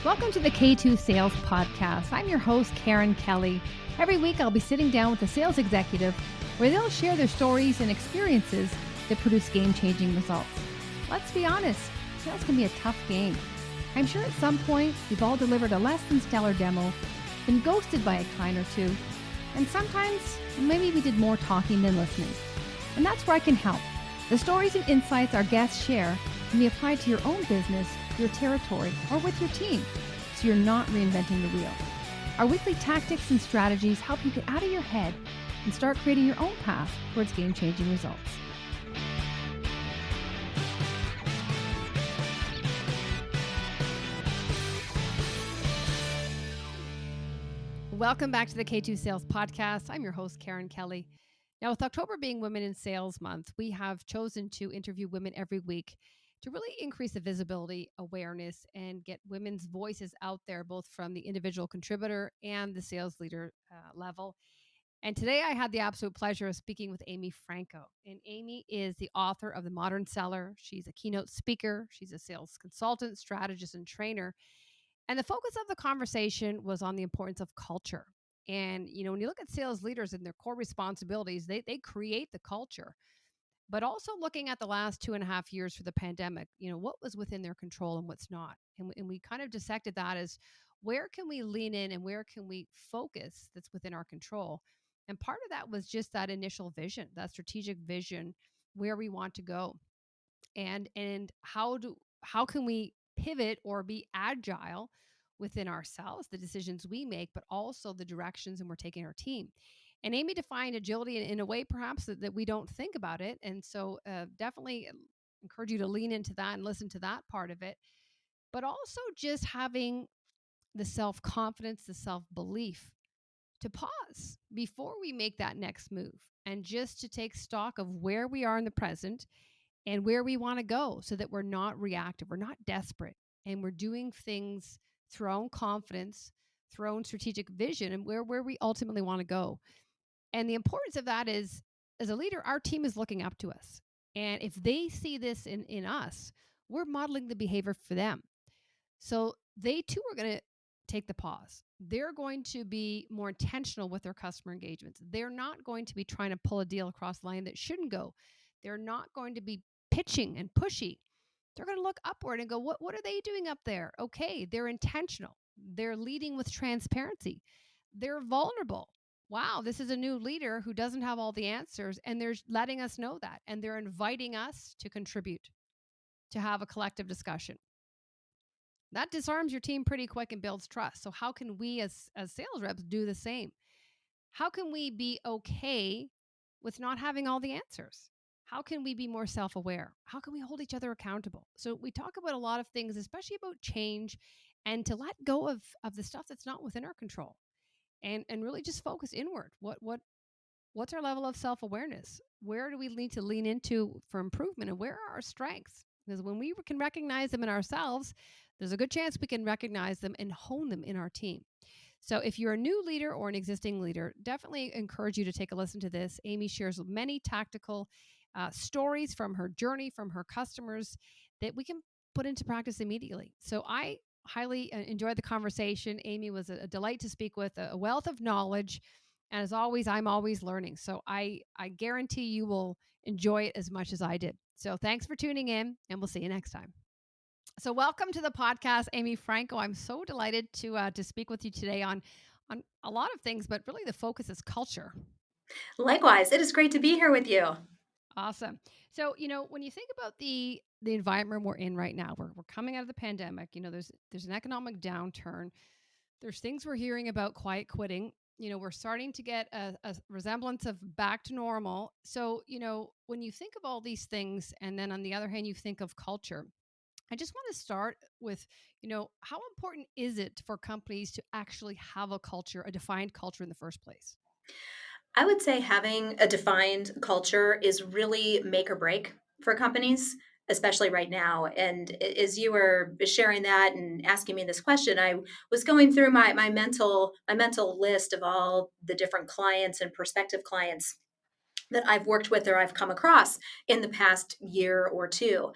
Welcome to the K2 Sales Podcast. I'm your host, Karen Kelly. Every week, I'll be sitting down with a sales executive where they'll share their stories and experiences that produce game-changing results. Let's be honest, sales can be a tough game. I'm sure at some point, we've all delivered a less than stellar demo, been ghosted by a client or two, and sometimes maybe we did more talking than listening. And that's where I can help. The stories and insights our guests share can be applied to your own business, your territory, or with your team, so you're not reinventing the wheel. Our weekly tactics and strategies help you get out of your head and start creating your own path towards game-changing results. Welcome back to the K2 Sales Podcast. I'm your host, Karen Kelly. Now, with October being Women in Sales Month, we have chosen to interview women every week to really increase the visibility, awareness, and get women's voices out there, both from the individual contributor and the sales leader level. And today I had the absolute pleasure of speaking with Amy Franko. And Amy is the author of The Modern Seller. She's a keynote speaker. She's a sales consultant, strategist, and trainer. And the focus of the conversation was on the importance of culture. And, when you look at sales leaders and their core responsibilities, they create the culture, but also looking at the last 2.5 years for the pandemic, what was within their control and what's not. And we kind of dissected that as where can we lean in and where can we focus that's within our control. And part of that was just that initial vision, that strategic vision, where we want to go. And how can we pivot or be agile within ourselves, the decisions we make, but also the directions and we're taking our team. And Amy defined agility in a way perhaps that we don't think about it. And so definitely encourage you to lean into that and listen to that part of it. But also just having the self-confidence, the self-belief to pause before we make that next move and just to take stock of where we are in the present and where we want to go so that we're not reactive, we're not desperate, and we're doing things through our own confidence, through our own strategic vision, and where we ultimately want to go. And the importance of that is, as a leader, our team is looking up to us. And if they see this in us, we're modeling the behavior for them. So they too are going to take the pause. They're going to be more intentional with their customer engagements. They're not going to be trying to pull a deal across the line that shouldn't go. They're not going to be pitching and pushy. They're going to look upward and go, what are they doing up there? Okay, they're intentional. They're leading with transparency. They're vulnerable. Wow, this is a new leader who doesn't have all the answers, and they're letting us know that. And they're inviting us to contribute, to have a collective discussion. That disarms your team pretty quick and builds trust. So how can we as sales reps do the same? How can we be okay with not having all the answers? How can we be more self-aware? How can we hold each other accountable? So we talk about a lot of things, especially about change and to let go of the stuff that's not within our control and really just focus inward. What's our level of self-awareness? Where do we need to lean into for improvement and where are our strengths? Because when we can recognize them in ourselves, there's a good chance we can recognize them and hone them in our team. So if you're a new leader or an existing leader, definitely encourage you to take a listen to this. Amy shares many tactical stories from her journey, from her customers that we can put into practice immediately. So I highly enjoyed the conversation. Amy was a delight to speak with, a wealth of knowledge. And as always, I'm always learning. So I guarantee you will enjoy it as much as I did. So thanks for tuning in, and we'll see you next time. So welcome to the podcast, Amy Franko. I'm so delighted to speak with you today on a lot of things, but really the focus is culture. Likewise, it is great to be here with you. Awesome. So, when you think about the environment we're in right now, we're coming out of the pandemic. There's an economic downturn. There's things we're hearing about quiet quitting. We're starting to get a resemblance of back to normal. So, when you think of all these things, and then on the other hand, you think of culture, I just want to start with, how important is it for companies to actually have a culture, a defined culture in the first place? I would say having a defined culture is really make or break for companies, especially right now. And as you were sharing that and asking me this question, I was going through my mental list of all the different clients and prospective clients that I've worked with or I've come across in the past year or two.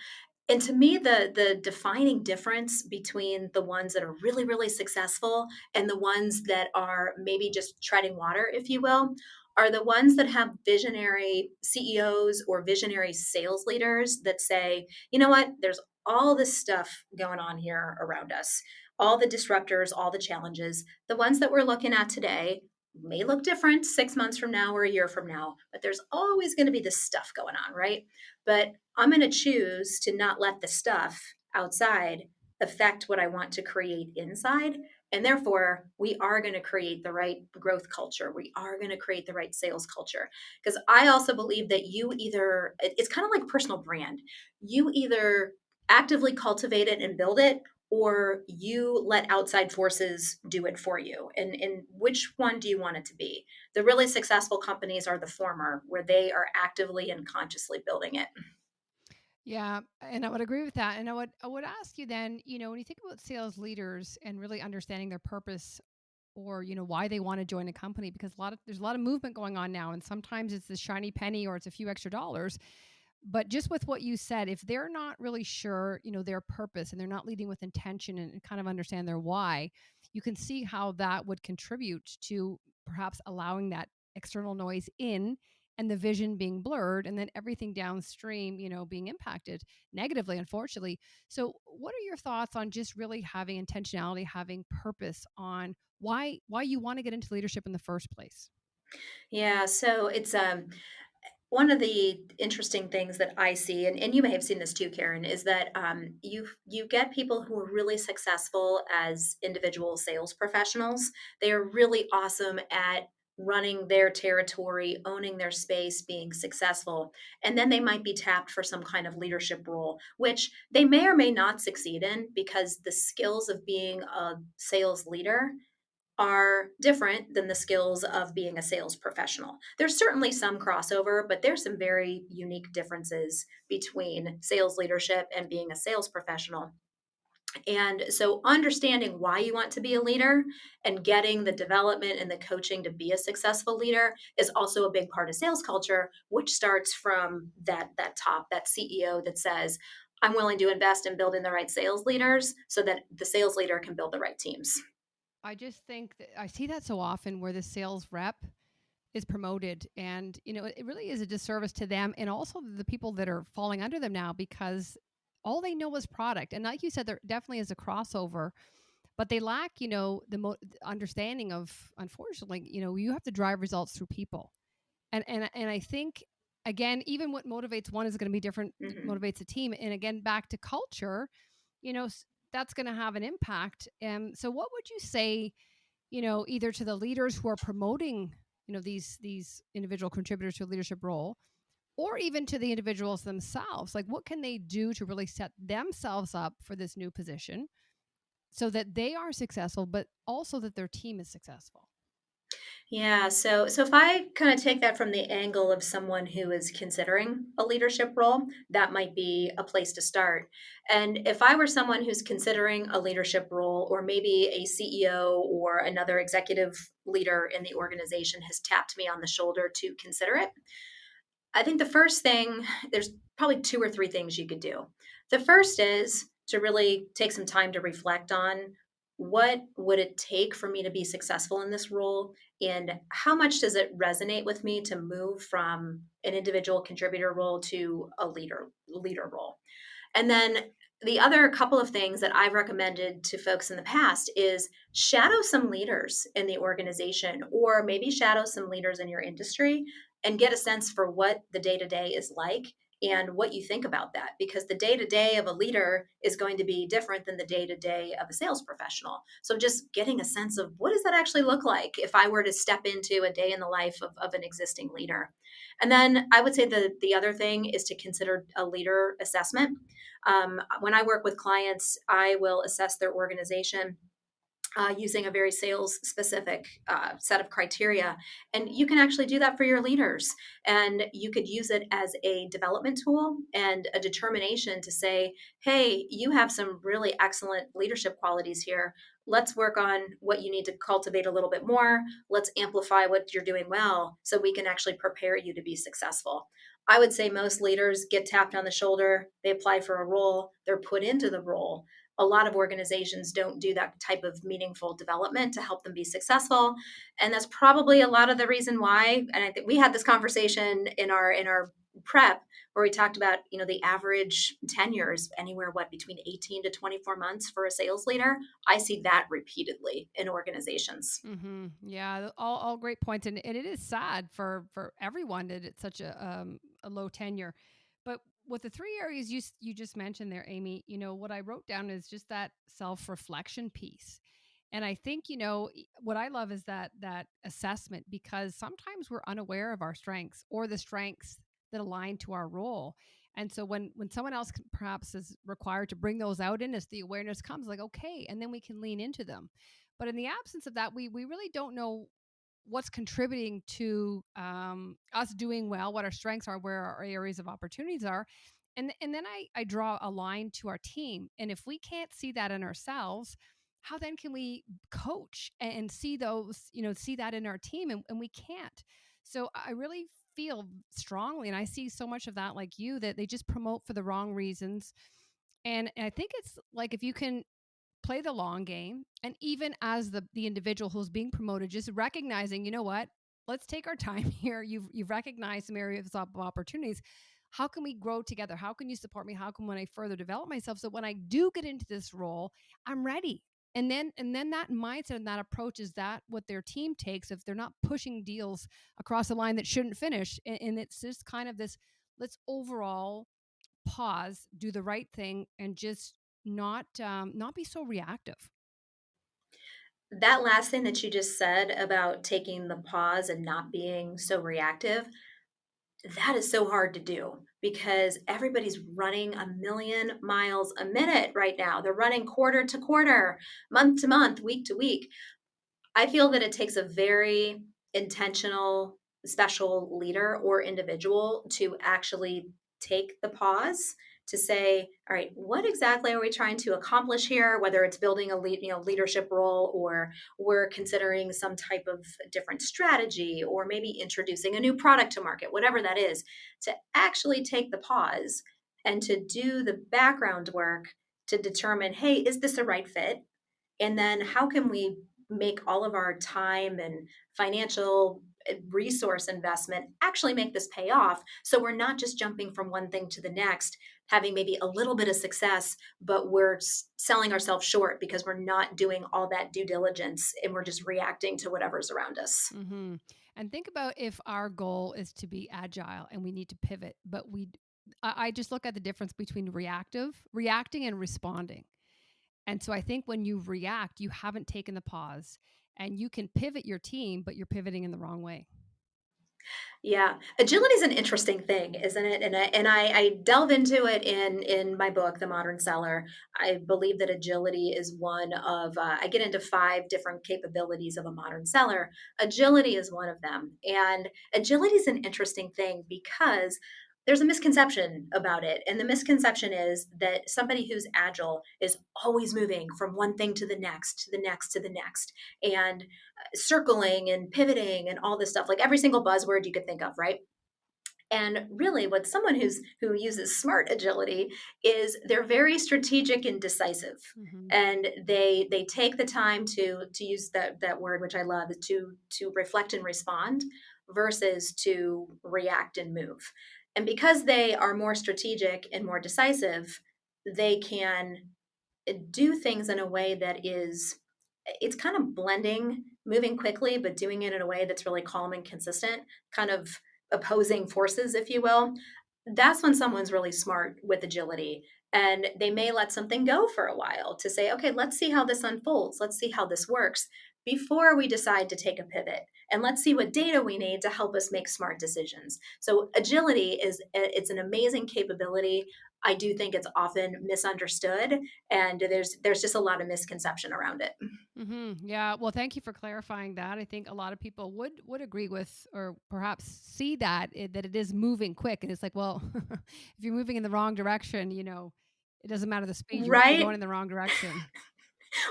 And to me, the defining difference between the ones that are really, really successful and the ones that are maybe just treading water, if you will, are the ones that have visionary CEOs or visionary sales leaders that say, you know what, there's all this stuff going on here around us, all the disruptors, all the challenges. The ones that we're looking at today may look different 6 months from now or a year from now, but there's always going to be this stuff going on, right? But I'm going to choose to not let the stuff outside affect what I want to create inside. And therefore, we are going to create the right growth culture. We are going to create the right sales culture. Because I also believe that you either, it's kind of like personal brand. You either actively cultivate it and build it, or you let outside forces do it for you. And which one do you want it to be? The really successful companies are the former, where they are actively and consciously building it. Yeah, and I would agree with that. And I would ask you then, when you think about sales leaders and really understanding their purpose or why they want to join a company, because there's a lot of movement going on now, and sometimes it's the shiny penny or it's a few extra dollars. But just with what you said, if they're not really sure, their purpose, and they're not leading with intention and kind of understand their why, you can see how that would contribute to perhaps allowing that external noise in and the vision being blurred, and then everything downstream, being impacted negatively, unfortunately. So what are your thoughts on just really having intentionality, having purpose on why you want to get into leadership in the first place? Yeah, so it's one of the interesting things that I see, and you may have seen this too, Karen, is that you get people who are really successful as individual sales professionals. They are really awesome at running their territory, owning their space, being successful, and then they might be tapped for some kind of leadership role, which they may or may not succeed in because the skills of being a sales leader are different than the skills of being a sales professional. There's certainly some crossover, but there's some very unique differences between sales leadership and being a sales professional. And so, understanding why you want to be a leader and getting the development and the coaching to be a successful leader is also a big part of sales culture, which starts from that top, that CEO that says, I'm willing to invest in building the right sales leaders so that the sales leader can build the right teams. I just think that I see that so often where the sales rep is promoted, and it really is a disservice to them and also the people that are falling under them now, because all they know is product. And like you said, there definitely is a crossover, but they lack the understanding of, unfortunately, you have to drive results through people. And I think, again, even what motivates one is going to be different, Mhm. motivates a team. And again, back to culture, you know s- that's going to have an impact. And so what would you say, either to the leaders who are promoting, these individual contributors to a leadership role, or even to the individuals themselves? Like, what can they do to really set themselves up for this new position so that they are successful, but also that their team is successful? Yeah, so if I kind of take that from the angle of someone who is considering a leadership role, that might be a place to start. And if I were someone who's considering a leadership role, or maybe a CEO or another executive leader in the organization has tapped me on the shoulder to consider it, I think the first thing, there's probably two or three things you could do. The first is to really take some time to reflect on what would it take for me to be successful in this role, and how much does it resonate with me to move from an individual contributor role to a leader role. And then the other couple of things that I've recommended to folks in the past is shadow some leaders in the organization, or maybe shadow some leaders in your industry and get a sense for what the day to day is like and what you think about that. Because the day to day of a leader is going to be different than the day to day of a sales professional. So just getting a sense of what does that actually look like if I were to step into a day in the life of an existing leader. And then I would say the other thing is to consider a leader assessment. When I work with clients, I will assess their organization using a very sales specific set of criteria. And you can actually do that for your leaders. And you could use it as a development tool and a determination to say, hey, you have some really excellent leadership qualities here. Let's work on what you need to cultivate a little bit more. Let's amplify what you're doing well so we can actually prepare you to be successful. I would say most leaders get tapped on the shoulder, they apply for a role, they're put into the role. A lot of organizations don't do that type of meaningful development to help them be successful, and that's probably a lot of the reason why. And I think we had this conversation in our prep where we talked about, the average tenure is anywhere between 18 to 24 months for a sales leader. I see that repeatedly in organizations. Yeah, all great points, and it is sad for everyone that it's such a low tenure. But with the three areas you just mentioned there, Amy, what I wrote down is just that self reflection piece. And I think what I love is that assessment, because sometimes we're unaware of our strengths or the strengths that align to our role. And so when someone else perhaps is required to bring those out in us, the awareness comes like, okay, and then we can lean into them. But in the absence of that, we really don't know what's contributing to us doing well, what our strengths are, where our areas of opportunities are. And then I draw a line to our team. And if we can't see that in ourselves, how then can we coach and see those, see that in our team? And we can't. So I really feel strongly, and I see so much of that like you, that they just promote for the wrong reasons. And I think it's like if you can play the long game, and even as the individual who's being promoted, just recognizing, what, let's take our time here. You've recognized some areas of opportunities. How can we grow together? How can you support me? How can when I further develop myself, so when I do get into this role, I'm ready? And then that mindset and that approach, is that what their team takes if they're not pushing deals across the line that shouldn't finish? And it's just kind of this, let's overall pause, do the right thing, and just not be so reactive. That last thing that you just said about taking the pause and not being so reactive, that is so hard to do because everybody's running a million miles a minute right now. They're running quarter to quarter, month to month, week to week. I feel that it takes a very intentional, special leader or individual to actually take the pause to say, all right, what exactly are we trying to accomplish here? Whether it's building a leadership role, or we're considering some type of different strategy, or maybe introducing a new product to market, whatever that is, to actually take the pause and to do the background work to determine, hey, is this a right fit? And then how can we make all of our time and financial resource investment actually make this pay off, so we're not just jumping from one thing to the next, having maybe a little bit of success, but we're selling ourselves short because we're not doing all that due diligence and we're just reacting to whatever's around us. And think about if our goal is to be agile and we need to pivot, but I just look at the difference between reacting and responding. And so I think when you react, you haven't taken the pause, and you can pivot your team, but you're pivoting in the wrong way. Yeah, agility is an interesting thing, isn't it? And I delve into it in my book, The Modern Seller. I believe that agility is one of I get into 5 different capabilities of a modern seller. Agility is one of them, and agility is an interesting thing because there's a misconception about it, and the misconception is that somebody who's agile is always moving from one thing to the next, to the next, to the next, and circling and pivoting and all this stuff, like every single buzzword you could think of, right? And really, what someone who uses smart agility is they're very strategic and decisive, hmm and they take the time to use that word, which I love, to reflect and respond versus to react and move. And because they are more strategic and more decisive, they can do things in a way that is, it's kind of blending moving quickly but doing it in a way that's really calm and consistent, kind of opposing forces, if you will. That's when someone's really smart with agility, and they may let something go for a while to say, okay, let's see how this unfolds, let's see how this works before we decide to take a pivot, and let's see what data we need to help us make smart decisions. So agility is, it's an amazing capability. I do think it's often misunderstood, and there's just a lot of misconception around it. Yeah. Well, thank you for clarifying that. I think a lot of people would agree with, or perhaps see that it is moving quick, and it's like, well, if you're moving in the wrong direction, it doesn't matter the speed. You're going Right? in the wrong direction.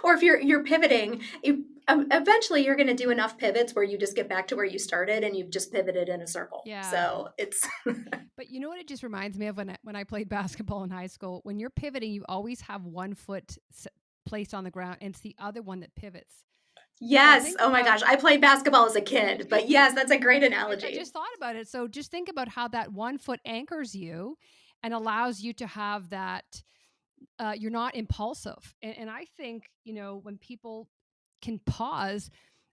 Or if you're pivoting, Eventually, you're gonna do enough pivots where you just get back to where you started and you've just pivoted in a circle. Yeah. So it's But you know what it just reminds me of when I played basketball in high school? When you're pivoting, you always have one foot placed on the ground and it's the other one that pivots. So yes. think Oh my about gosh. I played basketball as a kid, but yes, that's a great I analogy. just thought about it. So just think about how that one foot anchors you and allows you to have that you're not impulsive. And I think, when people can pause,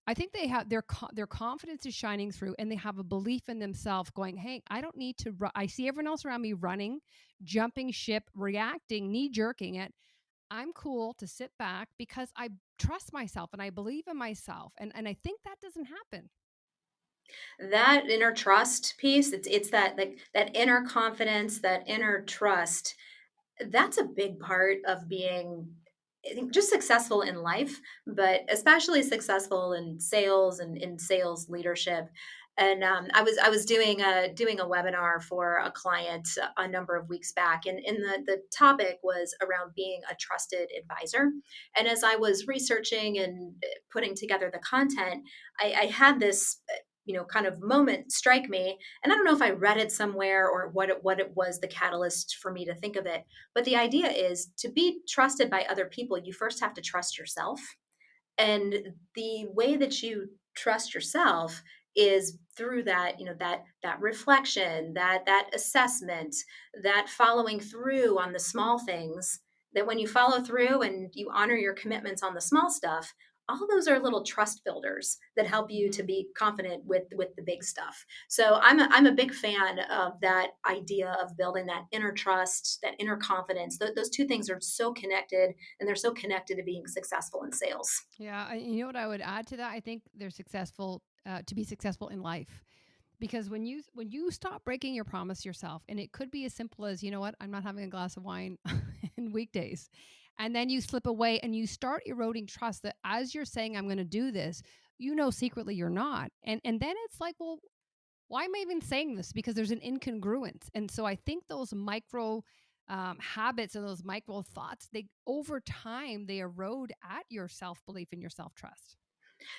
I think they have their confidence is shining through and they have a belief in themselves going, "Hey, I don't need to I see everyone else around me running, jumping ship, reacting, knee jerking it. I'm cool to sit back because I trust myself and I believe in myself." And I think that doesn't happen. That inner trust piece, it's that like that inner confidence, that inner trust. That's a big part of being, I think, just successful in life, but especially successful in sales and in sales leadership. And I was doing a webinar for a client a number of weeks back, and the topic was around being a trusted advisor. And as I was researching and putting together the content, I had this kind of moment strike me, and I don't know if I read it somewhere or what it was the catalyst for me to think of it, but the idea is to be trusted by other people, you first have to trust yourself. And the way that you trust yourself is through that, that reflection, that assessment, that following through on the small things, that when you follow through and you honor your commitments on the small stuff, all those are little trust builders that help you to Mhm. be confident with the big stuff. So I'm a big fan of that idea of building that inner trust, that inner confidence. Those two things are so connected, and they're so connected to being successful in sales. Yeah, you know what I would add to that? I think they're successful to be successful in life. Because when you stop breaking your promise yourself, and it could be as simple as, you know what, I'm not having a glass of wine in weekdays, and then you slip away and you start eroding trust that as you're saying I'm going to do this, secretly you're not, and then it's like, well, why am I even saying this? Because there's an incongruence, and so I think those micro habits and those micro thoughts, they over time they erode at your self belief and your self trust.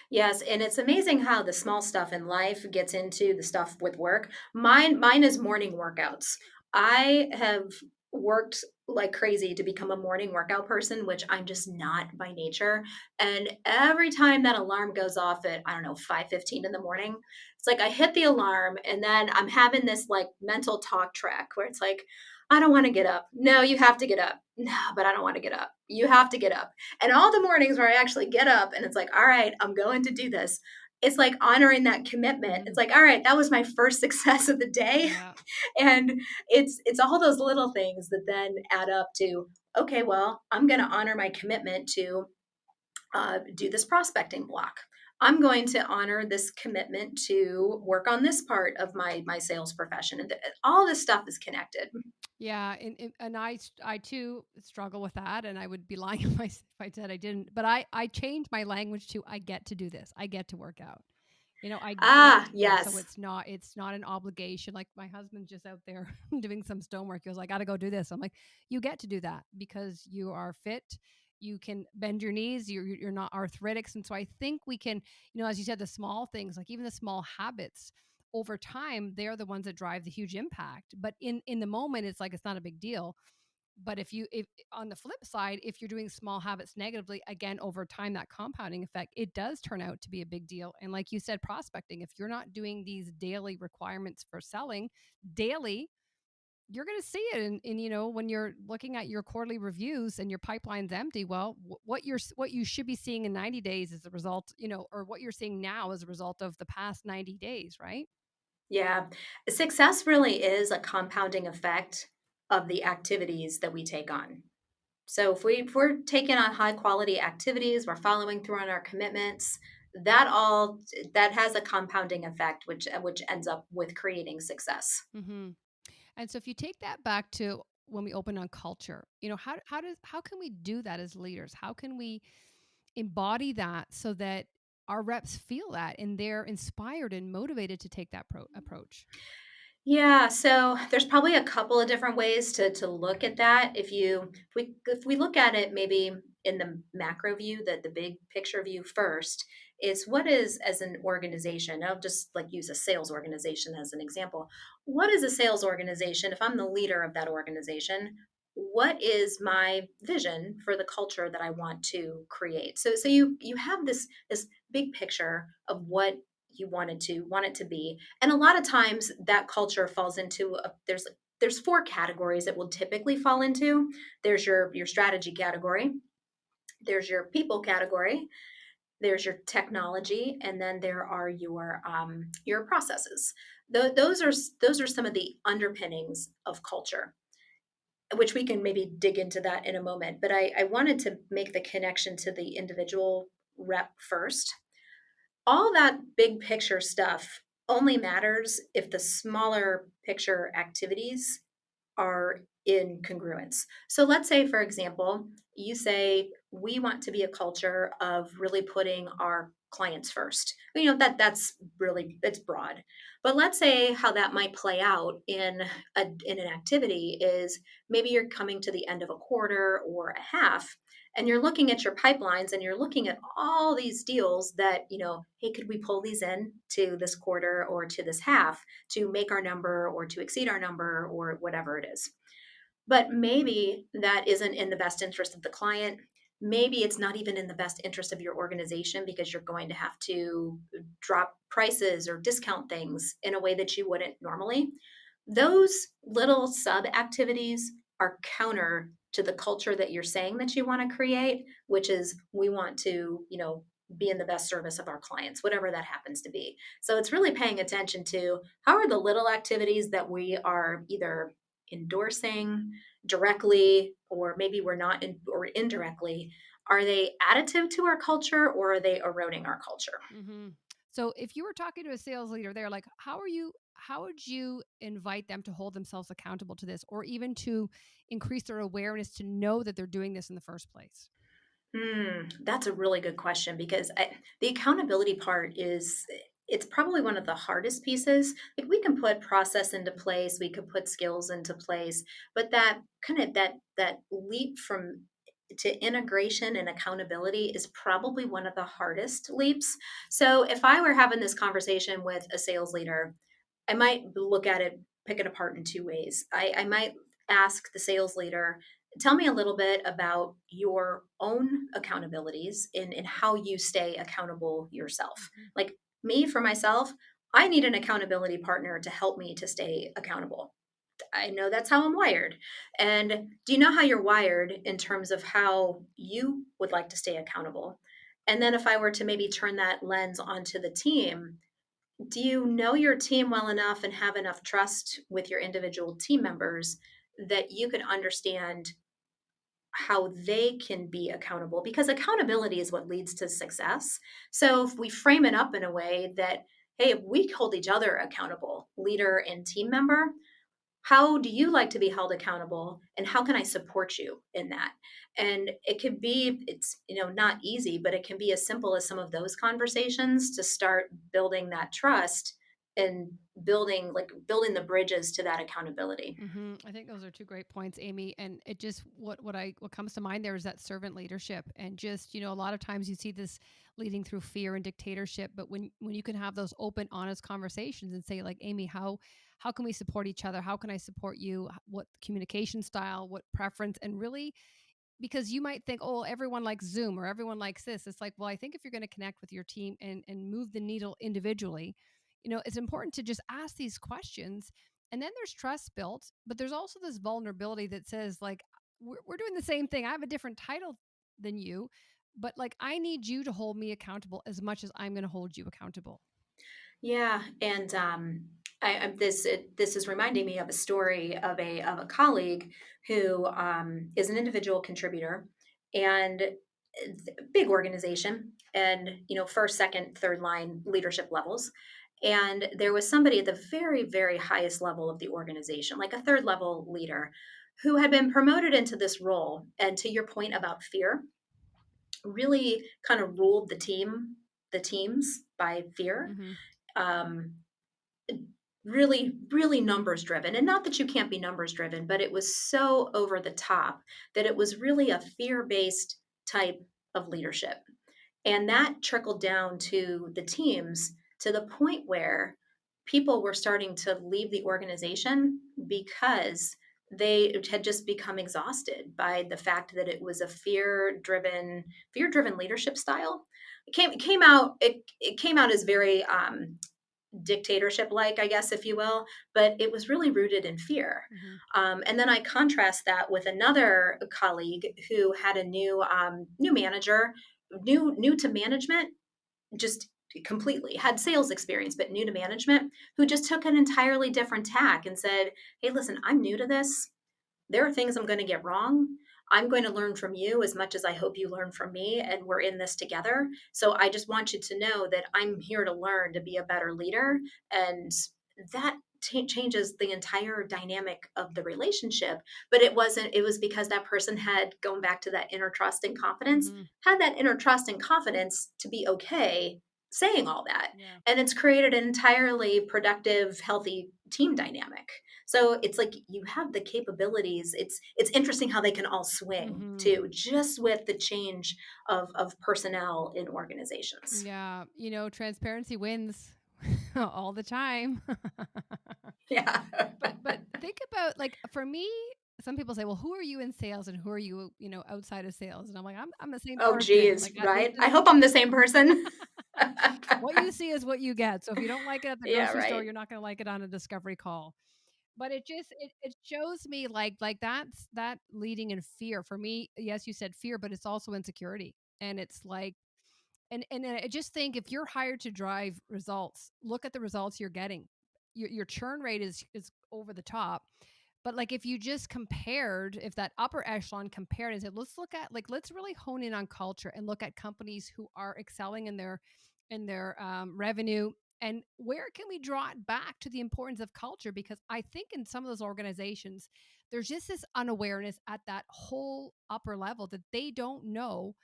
Yes, and it's amazing how the small stuff in life gets into the stuff with work. Mine is morning workouts. I have worked like crazy to become a morning workout person, which I'm just not by nature. And every time that alarm goes off at, I don't know, 5:15 in the morning, it's like I hit the alarm and then I'm having this like mental talk track where it's like, I don't want to get up. No, you have to get up. No, but I don't want to get up. You have to get up. And all the mornings where I actually get up and it's like, all right, I'm going to do this. It's like honoring that commitment. It's Hmm. like, all right, that was my first success of the day. Yeah. And it's all those little things that then add up to, okay, well, I'm going to honor my commitment to do this prospecting block. I'm going to honor this commitment to work on this part of my sales profession. And all this stuff is connected. Yeah, and I too struggle with that, and I would be lying if I said I didn't. But I changed my language to I get to do this. I get to work out. I get Ah, to. So yes. it's not an obligation. Like my husband's just out there doing some stonework. He goes, I got to go do this. I'm like, you get to do that because you are fit. You can bend your knees. You're not arthritic, and so I think we can. As you said, the small things, like even the small habits over time, they're the ones that drive the huge impact. But in the moment, it's like it's not a big deal. But if on the flip side, if you're doing small habits negatively, again over time, that compounding effect, it does turn out to be a big deal. And like you said, prospecting, if you're not doing these daily requirements for selling daily, you're going to see it when you're looking at your quarterly reviews and your pipeline's empty. Well, what you should be seeing in 90 days is a result, or what you're seeing now is a result of the past 90 days, right? Yeah. Success really is a compounding effect of the activities that we take on. So if we're taking on high quality activities, we're following through on our commitments, that has a compounding effect, which ends up with creating success. Hmm. And so if you take that back to when we open on culture, how can we do that as leaders? How can we embody that so that our reps feel that and they're inspired and motivated to take that approach? Yeah, so there's probably a couple of different ways to look at that. If we look at it maybe in the macro view, the big picture view first, is what is as an organization. I'll just like use a sales organization as an example. What is a sales organization? If I'm the leader of that organization, what is my vision for the culture that I want to create? So you have this big picture of what you want it to be, and a lot of times that culture falls into there's four categories it will typically fall into. There's your strategy category, there's your people category, there's your technology, and then there are your processes. Those are some of the underpinnings of culture, which we can maybe dig into that in a moment. But I wanted to make the connection to the individual rep first. All that big picture stuff only matters if the smaller picture activities are in congruence. So let's say, for example, you say we want to be a culture of really putting our clients first. That's broad. But let's say how that might play out in an activity is maybe you're coming to the end of a quarter or a half, and you're looking at your pipelines and you're looking at all these deals that, hey, could we pull these in to this quarter or to this half to make our number or to exceed our number or whatever it is. But maybe that isn't in the best interest of the client. Maybe it's not even in the best interest of your organization because you're going to have to drop prices or discount things in a way that you wouldn't normally. Those little sub activities are counter to the culture that you're saying that you want to create, which is we want to, be in the best service of our clients, whatever that happens to be. So it's really paying attention to how are the little activities that we are either endorsing directly, or maybe we're not or indirectly, are they additive to our culture or are they eroding our culture? Hmm. So if you were talking to a sales leader, they're like, how would you invite them to hold themselves accountable to this, or even to increase their awareness to know that they're doing this in the first place? That's a really good question because the accountability part is it's probably one of the hardest pieces. Like we can put process into place, we could put skills into place, but that kind of that leap from to integration and accountability is probably one of the hardest leaps. So if I were having this conversation with a sales leader, I might look at it, pick it apart in two ways. I might ask the sales leader, tell me a little bit about your own accountabilities and how you stay accountable yourself. Hmm. Like me, for myself, I need an accountability partner to help me to stay accountable. I know that's how I'm wired. And do you know how you're wired in terms of how you would like to stay accountable? And then if I were to maybe turn that lens onto the team, do you know your team well enough and have enough trust with your individual team members that you can understand how they can be accountable? Because accountability is what leads to success. So if we frame it up in a way that, hey, if we hold each other accountable, leader and team member, how do you like to be held accountable and how can I support you in that? And it could be, it's, not easy, but it can be as simple as some of those conversations to start building that trust and building the bridges to that accountability. I think those are two great points, Amy. And it just what comes to mind there is that servant leadership, and just a lot of times you see this leading through fear and dictatorship. But when you can have those open, honest conversations and say, like, Amy, how can we support each other? How can I support you? What communication style? What preference? And really, because you might think, oh, everyone likes Zoom or everyone likes this. It's like, well, I think if you're going to connect with your team and move the needle individually, it's important to just ask these questions. And then there's trust built, but there's also this vulnerability that says, like, we're doing the same thing. I have a different title than you, but like, I need you to hold me accountable as much as I'm going to hold you accountable. Yeah, and this is reminding me of a story of a colleague who is an individual contributor, and big organization, and first, second, third line leadership levels. And there was somebody at the very, very highest level of the organization, like a third level leader, who had been promoted into this role. And to your point about fear, really kind of ruled the teams by fear. Hmm. Um, really, really numbers driven. And not that you can't be numbers driven, but it was so over the top that it was really a fear based type of leadership. And that trickled down to the teams to the point where people were starting to leave the organization because they had just become exhausted by the fact that it was a fear driven leadership style. It came out as very dictatorship like, I guess, if you will, but it was really rooted in fear. Hmm. And then I contrast that with another colleague who had a new manager, new to management, just completely had sales experience, but new to management, who just took an entirely different tack and said, "Hey, listen, I'm new to this. There are things I'm going to get wrong. I'm going to learn from you as much as I hope you learn from me, and we're in this together. So I just want you to know that I'm here to learn to be a better leader." And that changes the entire dynamic of the relationship. But it wasn't, it was because that person had, going back to that inner trust and confidence, Hmm. had that inner trust and confidence to be okay saying all that. Yeah. And it's created an entirely productive, healthy team dynamic. So it's like you have the capabilities. It's interesting how they can all swing Hmm. too, just with the change of personnel in organizations. Yeah. Transparency wins all the time. Yeah. But think about, like, for me, some people say, "Well, who are you in sales and who are you, outside of sales?" And I'm like, "I'm the same Oh person." geez, Like, right? I hope I'm the same person. what you see is what you get. So if you don't like it at the Yeah, grocery store, right. you're not going to like it on a discovery call. But it shows me, like that's that leading in fear. For me, yes, you said fear, but it's also insecurity. And it's like, and I just think, if you're hired to drive results, look at the results you're getting. Your churn rate is over the top. But, like, if you just compared, if that upper echelon compared and said, let's really hone in on culture and look at companies who are excelling in their revenue, and where can we draw it back to the importance of culture? Because I think in some of those organizations, there's just this unawareness at that whole upper level that they don't know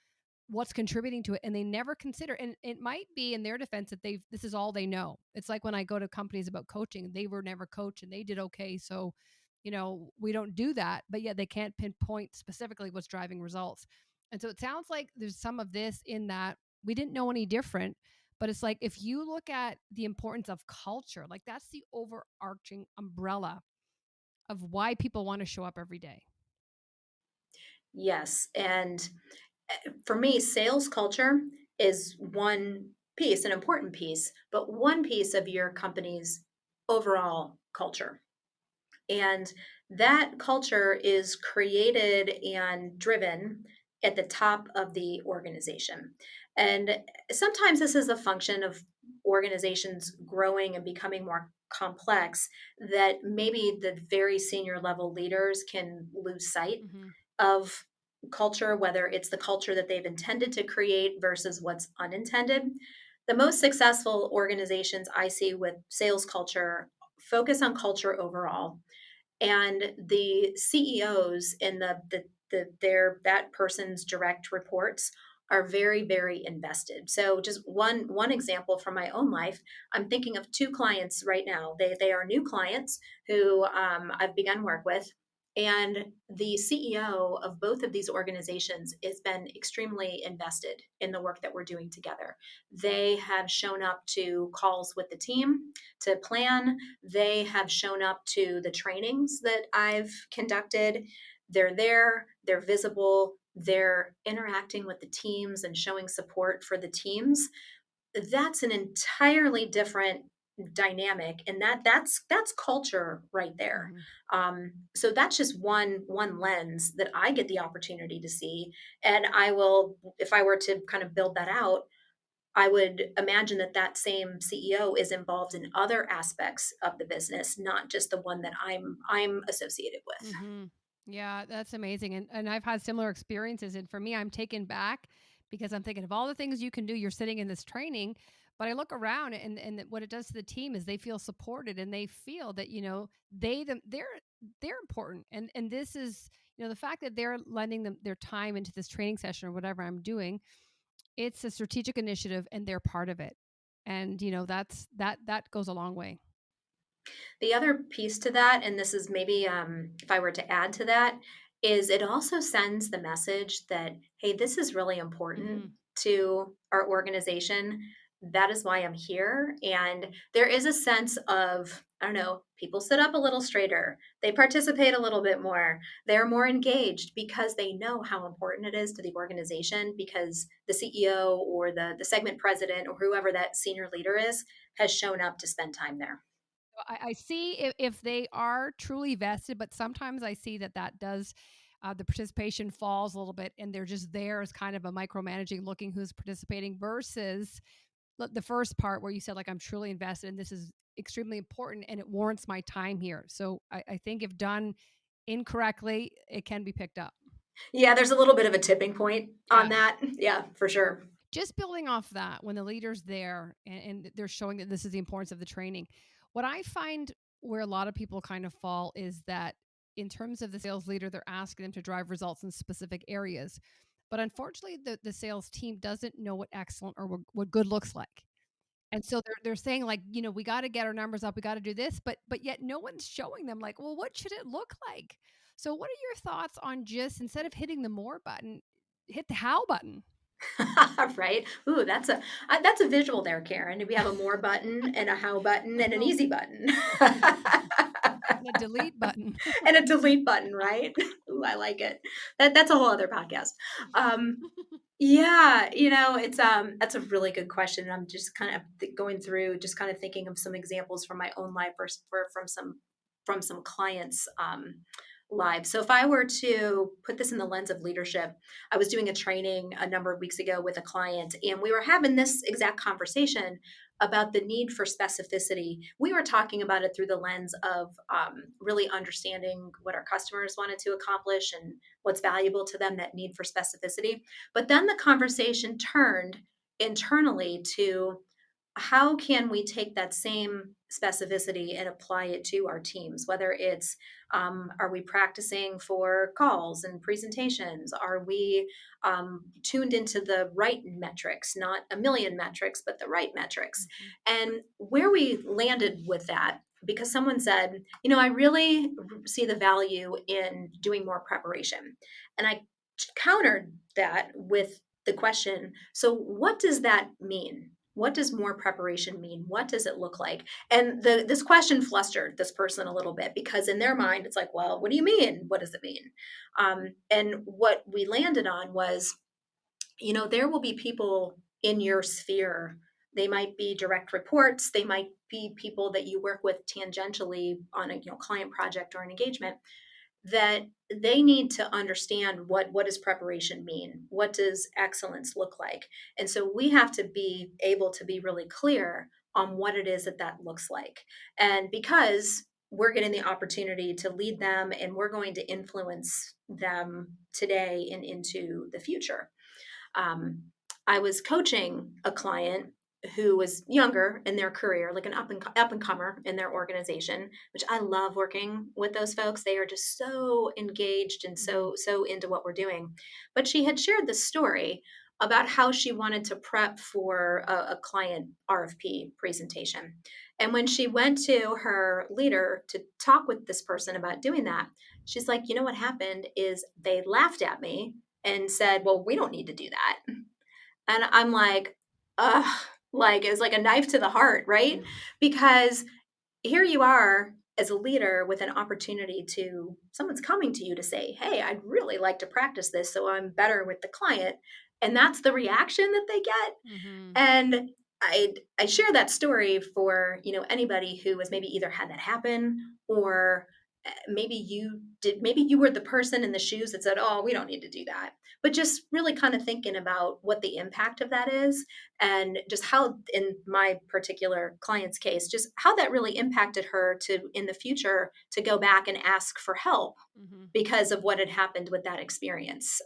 what's contributing to it, and they never consider. And it might be in their defense that this is all they know. It's like when I go to companies about coaching, they were never coached and they did okay, so we don't do that, but yet they can't pinpoint specifically what's driving results. And so it sounds like there's some of this in that we didn't know any different. But it's like, if you look at the importance of culture, like, that's the overarching umbrella of why people want to show up every day. Yes. And for me, sales culture is one piece, an important piece, but one piece of your company's overall culture. And that culture is created and driven at the top of the organization. And sometimes this is a function of organizations growing and becoming more complex, that maybe the very senior level leaders can lose sight Hmm. of culture, whether it's the culture that they've intended to create versus what's unintended. The most successful organizations I see with sales culture focus on culture overall, and the CEOs and that person's direct reports are very, very invested. So just one example from my own life, I'm thinking of two clients right now. They are new clients who I've begun work with, and the CEO of both of these organizations has been extremely invested in the work that we're doing together. They have shown up to calls with the team to plan. They have shown up to the trainings that I've conducted. They're there, they're visible, they're interacting with the teams and showing support for the teams. That's an entirely different dynamic, and that's culture right there. Hmm. So that's just one lens that I get the opportunity to see. And I will, if I were to kind of build that out, I would imagine that that same CEO is involved in other aspects of the business, not just the one that I'm associated with. Hmm. Yeah, that's amazing. And I've had similar experiences. And for me, I'm taken back because I'm thinking of all the things you can do. You're sitting in this training, but I look around, and what it does to the team is they feel supported, and they feel that, they're important. And this is, the fact that they're lending them their time into this training session or whatever I'm doing. It's a strategic initiative and they're part of it. And, that goes a long way. The other piece to that, and this is maybe if I were to add to that, is it also sends the message that, hey, this is really important Hmm. to our organization. That is why I'm here. And there is a sense of, I don't know, people sit up a little straighter, they participate a little bit more, they're more engaged because they know how important it is to the organization because the CEO or the segment president or whoever that senior leader is has shown up to spend time there. I see if they are truly vested, but sometimes I see that that does the participation falls a little bit, and they're just there as kind of a micromanaging, looking who's participating versus the first part where you said like I'm truly invested and this is extremely important and it warrants my time here. So I think if done incorrectly, it can be picked up. Yeah, there's a little bit of a tipping point on Yeah. that. Yeah, for sure. Just building off that, when the leader's there and they're showing that this is the importance of the training, what I find where a lot of people kind of fall is that in terms of the sales leader, they're asking them to drive results in specific areas. But unfortunately, the sales team doesn't know what excellent or what good looks like. And so they're saying like, we got to get our numbers up, we got to do this, but yet no one's showing them like, well, what should it look like? So what are your thoughts on just instead of hitting the more button, hit the how button? Right? Ooh, that's a visual there, Karen. We have a more button and a how button and an Oh, easy button. and a delete button. And a delete button, right? Ooh, I like it. That's a whole other podcast. Um, yeah, it's that's a really good question. And I'm just kind of going through, just kind of thinking of some examples from my own life or from some clients' lives. So if I were to put this in the lens of leadership, I was doing a training a number of weeks ago with a client, and we were having this exact conversation about the need for specificity. We were talking about it through the lens of really understanding what our customers wanted to accomplish and what's valuable to them, that need for specificity. But then the conversation turned internally to how can we take that same specificity and apply it to our teams, whether it's are we practicing for calls and presentations, are we tuned into the right metrics, not a million metrics but the right metrics. Mhm. And where we landed with that, because someone said, I really see the value in doing more preparation, and I countered that with the question, so what does that mean? What does more preparation mean? What does it look like? And this question flustered this person a little bit because in their mind, it's like, well, what do you mean? What does it mean? And what we landed on was, there will be people in your sphere. They might be direct reports. They might be people that you work with tangentially on a client project or an engagement, that they need to understand what does preparation mean, what does excellence look like. And so we have to be able to be really clear on what it is that that looks like. And because we're getting the opportunity to lead them and we're going to influence them today and into the future. um, I was coaching a client who was younger in their career, like an up and comer in their organization, which I love working with those folks. They are just so engaged and Mhm. so into what we're doing. But she had shared this story about how she wanted to prep for a client RFP presentation. And when she went to her leader to talk with this person about doing that, she's like, what happened is they laughed at me and said, "Well, we don't need to do that." And I'm like, ugh, like it's like a knife to the heart, right? Mm. Because here you are as a leader with an opportunity to, someone's coming to you to say, "Hey, I'd really like to practice this so I'm better with the client." And that's the reaction that they get. Mhm. And I share that story for, anybody who has maybe either had that happen or maybe you were the person in the shoes that said, "Oh, we don't need to do that." But just really kind of thinking about what the impact of that is, and just how, in my particular client's case, just how that really impacted her to, in the future, to go back and ask for help Mhm. because of what had happened with that experience.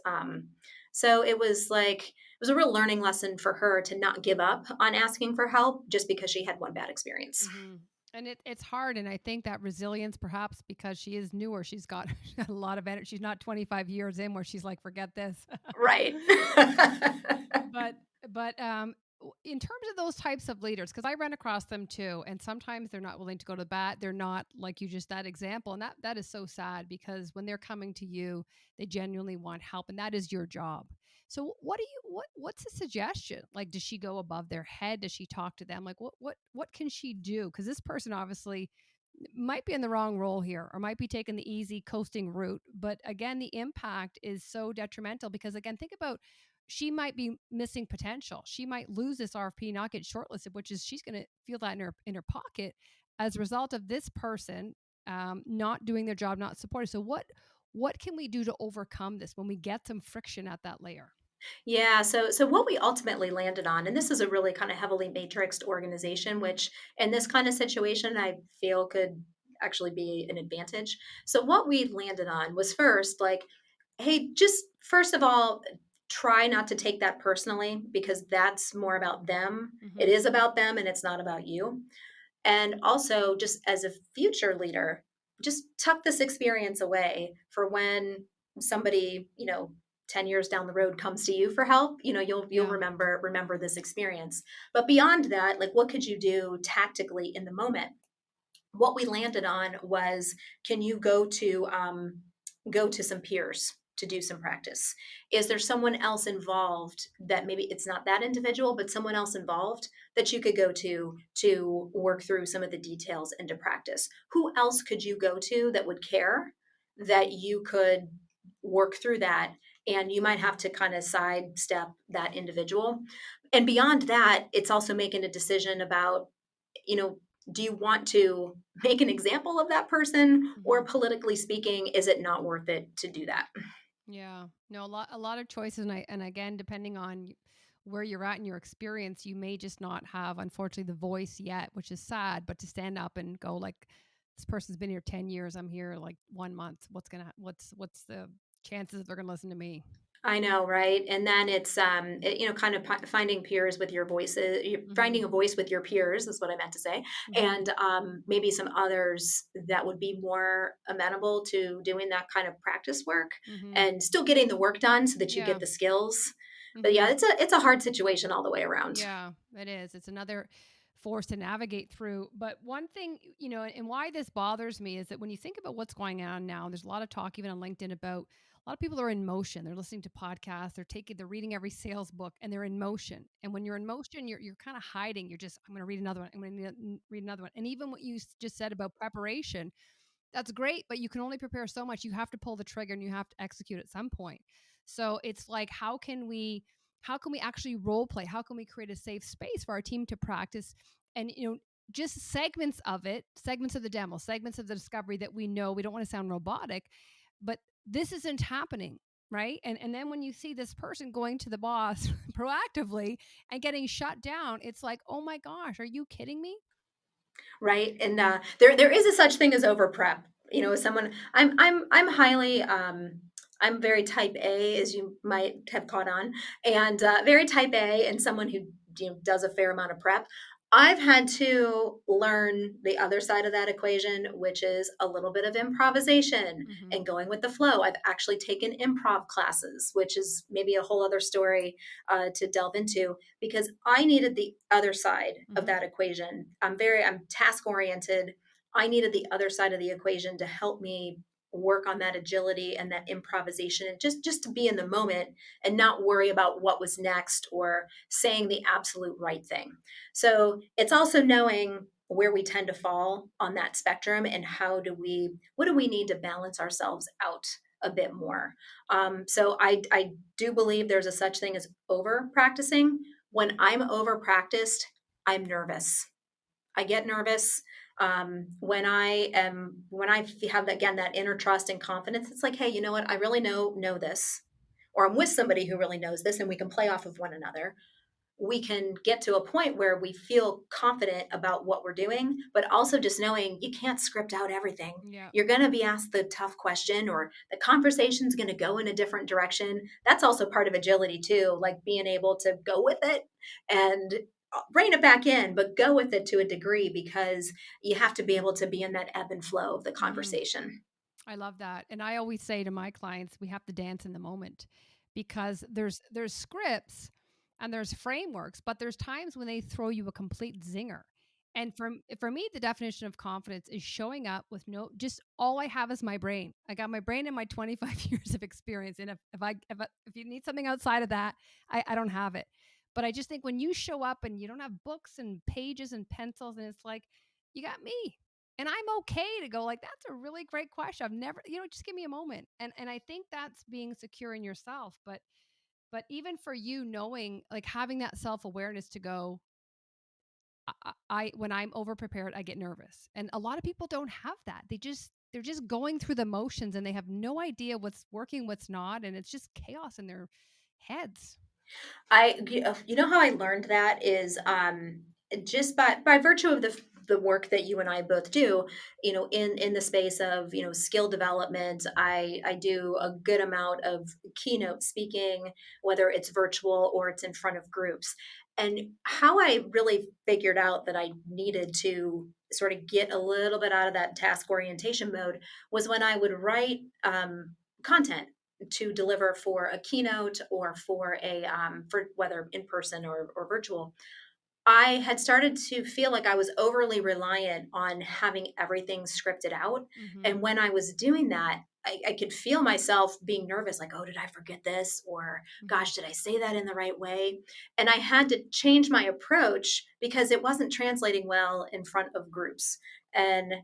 So it was like, it was a real learning lesson for her to not give up on asking for help just because she had one bad experience. Mhm. And it's hard, and I think that resilience, perhaps because she is newer, she's got a lot of energy. She's not 25 years in where she's like, "Forget this." Right. But but, in terms of those types of leaders, because I run across them too, and sometimes they're not willing to go to bat. They're not like you just that example, and that is so sad because when they're coming to you, they genuinely want help, and that is your job. So what's the suggestion? Like, does she go above their head? Does she talk to them? Like, what can she do? Because this person obviously might be in the wrong role here or might be taking the easy coasting route. But again, the impact is so detrimental because, again, think about she might be missing potential. She might lose this RFP, not get shortlisted, which is she's going to feel that in her pocket as a result of this person not doing their job, not supported. So what can we do to overcome this when we get some friction at that layer? Yeah, so what we ultimately landed on, and this is a really kind of heavily matrixed organization, which in this kind of situation I feel could actually be an advantage. So what we landed on was first like, hey, just first of all, try not to take that personally because that's more about them. It Hmm. is about them and it's not about you. And also, just as a future leader, just tuck this experience away for when somebody, 10 years down the road comes to you for help, you'll Yeah. remember this experience. But beyond that, like what could you do tactically in the moment? What we landed on was, can you go to some peers to do some practice? Is there someone else involved that maybe it's not that individual but someone else involved that you could go to work through some of the details into practice? Who else could you go to that would care, that you could work through that, and you might have to kind of sidestep that individual? And beyond that, it's also making a decision about, you know, do you want to make an example of that person, Hmm. or politically speaking, is it not worth it to do that? Yeah. No, a lot of choices, and again, depending on where you're at in your experience, you may just not have, unfortunately, the voice yet, which is sad. But to stand up and go like, this person's been here 10 years, I'm here like 1 month. What's the chances that they're gonna listen to me? I know, right? And then it's kind of finding peers with your voices, Hmm. finding a voice with your peers is what I meant to say, Hmm. and maybe some others that would be more amenable to doing that kind of practice work Hmm. and still getting the work done so that you get Yeah. the skills. But yeah, Hmm. it's a hard situation all the way around. Yeah, it is. It's another force to navigate through. But one thing, and why this bothers me is that when you think about what's going on now, there's a lot of talk even on LinkedIn about a lot of people are in motion. They're listening to podcasts, they're reading every sales book and they're in motion. And when you're in motion, you're kind of hiding. You're just, I'm going to read another one. I'm going to read another one. And even what you just said about preparation, that's great, but you can only prepare so much. You have to pull the trigger and you have to execute at some point. So it's like, how can we actually role play? How can we create a safe space for our team to practice and just segments of the demo, segments of the discovery that we know we don't want to sound robotic, but this isn't happening, right? And then when you see this person going to the boss proactively and getting shut down, it's like, oh my gosh, are you kidding me? Right? And there is a such thing as over prep. As someone, I'm highly I'm very type A, as you might have caught on, and very type A, and someone who does a fair amount of prep. I've had to learn the other side of that equation, which is a little bit of improvisation Hmm. and going with the flow. I've actually taken improv classes, which is maybe a whole other story to delve into, because I needed the other side of Hmm. that equation. I'm task oriented. I needed the other side of the equation to help me work on that agility and that improvisation, and just to be in the moment and not worry about what was next or saying the absolute right thing. So it's also knowing where we tend to fall on that spectrum, and what do we need to balance ourselves out a bit more. So I do believe there's a such thing as over practicing. When I'm over practiced, I'm nervous. I get nervous when I have again that inner trust and confidence. It's like, hey, you know what? I really know this, or I'm with somebody who really knows this, and we can play off of one another. We can get to a point where we feel confident about what we're doing, but also just knowing you can't script out everything. Yeah. You're going to be asked the tough question, or the conversation's going to go in a different direction. That's also part of agility, too, like being able to go with it and rein it back in, but go with it to a degree, because you have to be able to be in that ebb and flow of the Hmm. conversation. I love that. And I always say to my clients, we have to dance in the moment because there's scripts. and there's frameworks, but there's times when they throw you a complete zinger. And for me, the definition of confidence is showing up with no, just all I have is my brain. I got my brain and my 25 years of experience. And if you need something outside of that, I don't have it. But I just think when you show up and you don't have books and pages and pencils, and it's like, you got me. And I'm okay to go like, that's a really great question. I've never, just give me a moment. And I think that's being secure in yourself. But even for you knowing, like having that self-awareness to go, when I'm over prepared, I get nervous. And a lot of people don't have that. They're just going through the motions and they have no idea what's working, what's not. And it's just chaos in their heads. You know how I learned that is, just by virtue of the work that you and I both do, in the space of, skill development. I do a good amount of keynote speaking, whether it's virtual or it's in front of groups. And how I really figured out that I needed to sort of get a little bit out of that task orientation mode was when I would write content to deliver for a keynote or for whether in person or virtual. I had started to feel like I was overly reliant on having everything scripted out. Mm-hmm. And when I was doing that, I could feel myself being nervous, like, oh, did I forget this? Or Mm-hmm. gosh, did I say that in the right way? And I had to change my approach because it wasn't translating well in front of groups. And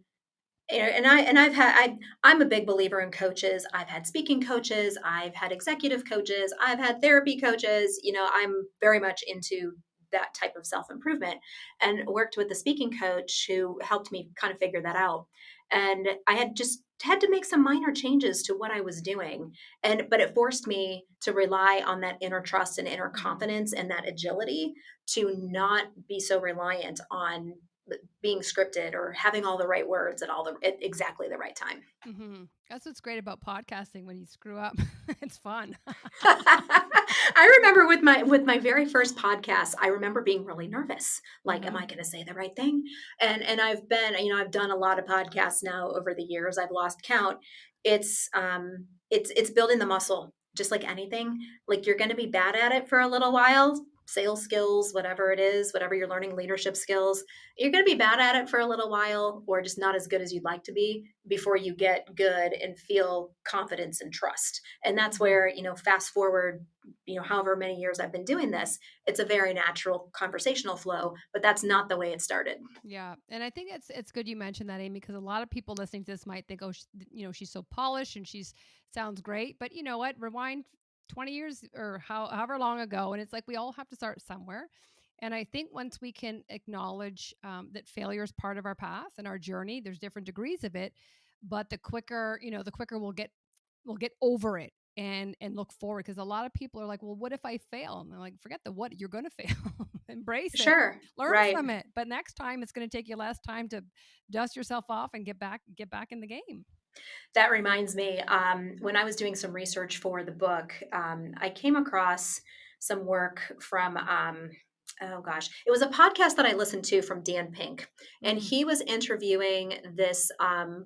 I'm a big believer in coaches. I've had speaking coaches, I've had executive coaches, I've had therapy coaches. I'm very much into that type of self-improvement, and worked with the speaking coach who helped me kind of figure that out. And I had just had to make some minor changes to what I was doing. But it forced me to rely on that inner trust and inner Mm-hmm. confidence and that agility to not be so reliant on being scripted or having all the right words at exactly the right time. Mm-hmm. That's what's great about podcasting. When you screw up, it's fun. I remember with my very first podcast, I remember being really nervous. Like, am Uh-huh. I going to say the right thing? And I've done a lot of podcasts now over the years. I've lost count. It's building the muscle, just like anything. Like, you're going to be bad at it for a little while. Sales skills, whatever it is, whatever you're learning, leadership skills, you're going to be bad at it for a little while, or just not as good as you'd like to be before you get good and feel confidence and trust. And that's Mm-hmm. where, fast forward, however many years I've been doing this, it's a very natural conversational flow, but that's not the way it started. Yeah, and I think it's good you mentioned that, Amy, because a lot of people listening to this might think, oh, she's so polished and she's sounds great, but you know what? Rewind 20 years or however long ago, and it's like we all have to start somewhere. And I think once we can acknowledge that failure is part of our path and our journey, there's different degrees of it, but the quicker we'll get over it and look forward, because a lot of people are like, well, what if I fail? And they're like, forget the what, you're going to fail. Embrace it, Sure. learn Right. from it, but next time it's going to take you less time to dust yourself off and get back in the game. That reminds me, when I was doing some research for the book, I came across some work from, oh gosh, it was a podcast that I listened to from Dan Pink. And Mm, he was interviewing this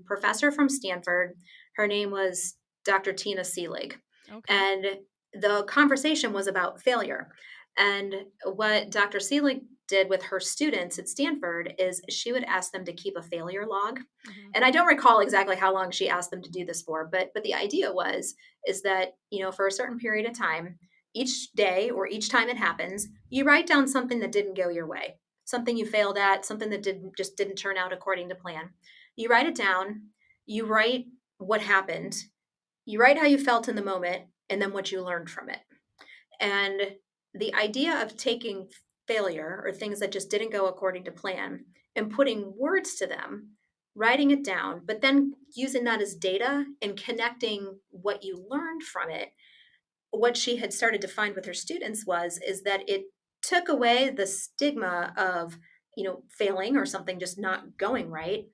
professor from Stanford. Her name was Dr. Tina Seelig. okay. And the conversation was about failure. And what Dr. Seelig did with her students at Stanford is she would ask them to keep a failure log. Hmm. And I don't recall exactly how long she asked them to do this for, but the idea is that, for a certain period of time, each day or each time it happens, you write down something that didn't go your way, something you failed at, something that didn't turn out according to plan. You write it down, you write what happened, you write how you felt in the moment, and then what you learned from it. And the idea of taking failure or things that just didn't go according to plan and putting words to them, writing it down, but then using that as data and connecting what you learned from it. What she had started to find with her students is that it took away the stigma of, failing or something just not going right,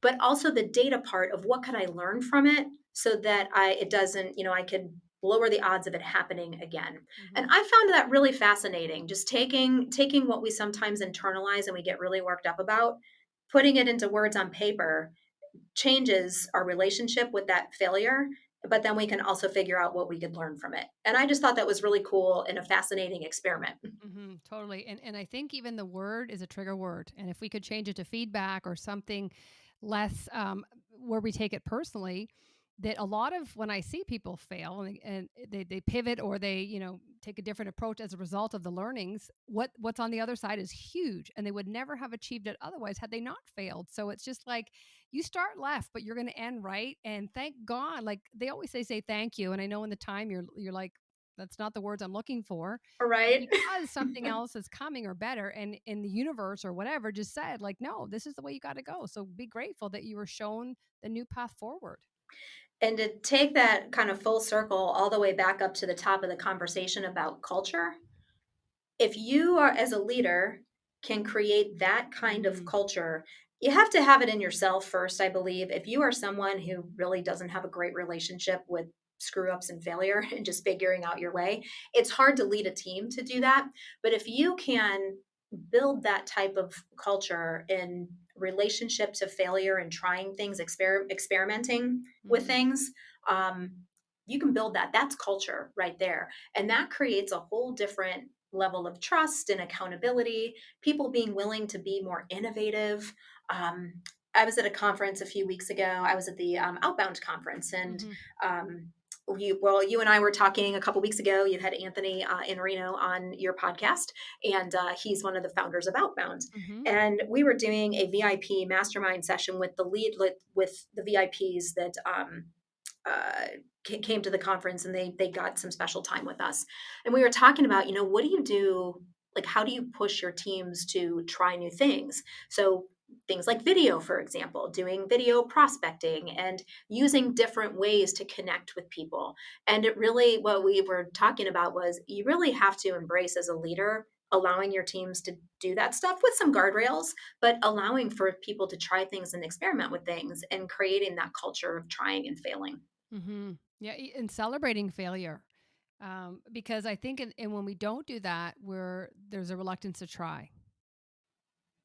but also the data part of what could I learn from it so that it doesn't, I could lower the odds of it happening again. And Hmm. I found that really fascinating, just taking what we sometimes internalize and we get really worked up about, putting it into words on paper changes our relationship with that failure, but then we can also figure out what we could learn from it. And I just thought that was really cool and a fascinating experiment. Totally. And I think even the word is a trigger word. And if we could change it to feedback or something less where we take it personally, that a lot of when I see people fail and they pivot or they, take a different approach as a result of the learnings, what's on the other side is huge. And they would never have achieved it otherwise had they not failed. So it's just like you start left, but you're gonna end right. And thank God, like they always say thank you. And I know in the time you're like, that's not the words I'm looking for, Right. because something else is coming or better, and in the universe or whatever just said like, no, this is the way you got to go, so be grateful that you were shown the new path forward. And to take that kind of full circle all the way back up to the top of the conversation about culture, if you are as a leader can create that kind of Mm-hmm. culture, you have to have it in yourself first, I believe. If you are someone who really doesn't have a great relationship with screw ups and failure and just figuring out your way, it's hard to lead a team to do that. But if you can build that type of culture in relationship to failure and trying things, experimenting with Mm-hmm. things, um, you can build that. That's culture right there. And that creates a whole different level of trust and accountability, people being willing to be more innovative. Um, I was at a conference a few weeks ago. I was at the Outbound conference, and Mm-hmm. um, you and I were talking a couple weeks ago. You had Anthony in Reno on your podcast, and he's one of the founders of Outbound. Mm-hmm. And we were doing a VIP mastermind session with the lead with the VIPs that uh, came to the conference, and they got some special time with us. And we were talking about, what do you do? Like, how do you push your teams to try new things? So things like video, for example, doing video prospecting and using different ways to connect with people. And it really, what we were talking about was you really have to embrace as a leader allowing your teams to do that stuff with some guardrails, but allowing for people to try things and experiment with things and creating that culture of trying and failing. Mm-hmm. Yeah, and celebrating failure, because I think and when we don't do that, there's a reluctance to try.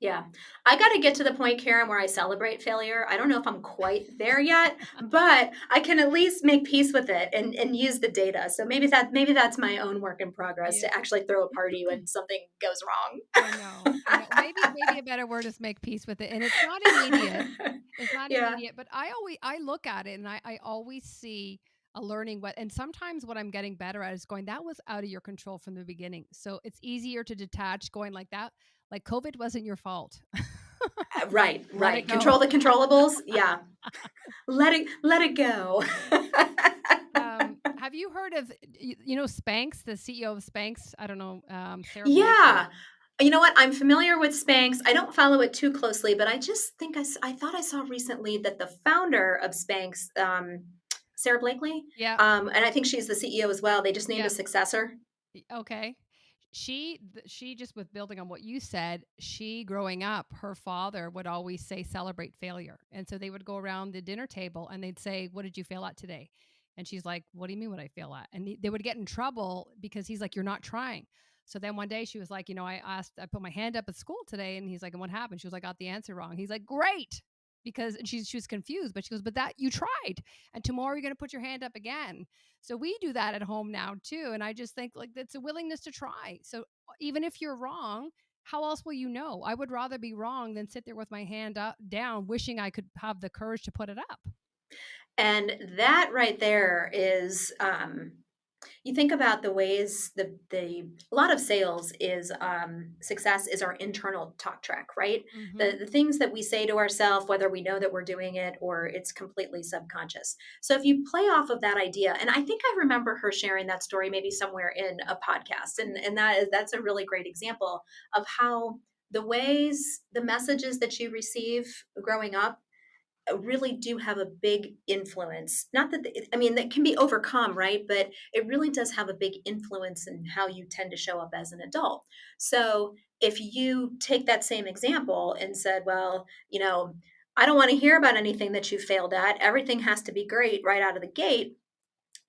Yeah. I got to get to the point, Karen, where I celebrate failure. I don't know if I'm quite there yet, but I can at least make peace with it and use the data. So maybe that's my own work in progress Yeah. to actually throw a party when something goes wrong. I know. I know. Maybe a better word is make peace with it. And it's not immediate. It's not Yeah. immediate, but I look at it and I always see a learning and sometimes what I'm getting better at is going, that was out of your control from the beginning. So it's easier to detach going like that. Like COVID wasn't your fault. Right, Let it right. go. Control the controllables. Yeah. Let it go. Have you heard of Spanx, the CEO of Spanx? I don't know, Sarah Blakely. Yeah. You know what? I'm familiar with Spanx. I don't follow it too closely, but I just think I thought I saw recently that the founder of Spanx, Sarah Blakely, Yeah. and I think she's the CEO as well. They just named a Yeah. successor. Okay. She just with building on what you said, she growing up, her father would always say celebrate failure. And so they would go around the dinner table and they'd say, "What did you fail at today?" And she's like, "What do you mean what I fail at?" And they would get in trouble because he's like, "You're not trying." So then one day she was like, I put my hand up at school today, and he's like, "And what happened?" She was like, "I got the answer wrong." He's like, "Great." Because and she was confused, but she goes, "But that you tried. And tomorrow you're going to put your hand up again." So we do that at home now too. And I just think like that's a willingness to try. So even if you're wrong, how else will you know? I would rather be wrong than sit there with my hand up, down, wishing I could have the courage to put it up. And that right there is you think about the ways the a lot of sales is success is our internal talk track, right? Mm-hmm. The things that we say to ourselves, whether we know that we're doing it or it's completely subconscious. So if you play off of that idea, and I think I remember her sharing that story maybe somewhere in a podcast, and that's a really great example of how the messages that you receive growing up really do have a big influence. Not that, I mean, that can be overcome, right? But it really does have a big influence in how you tend to show up as an adult. So if you take that same example and said, well, I don't want to hear about anything that you failed at, everything has to be great right out of the gate,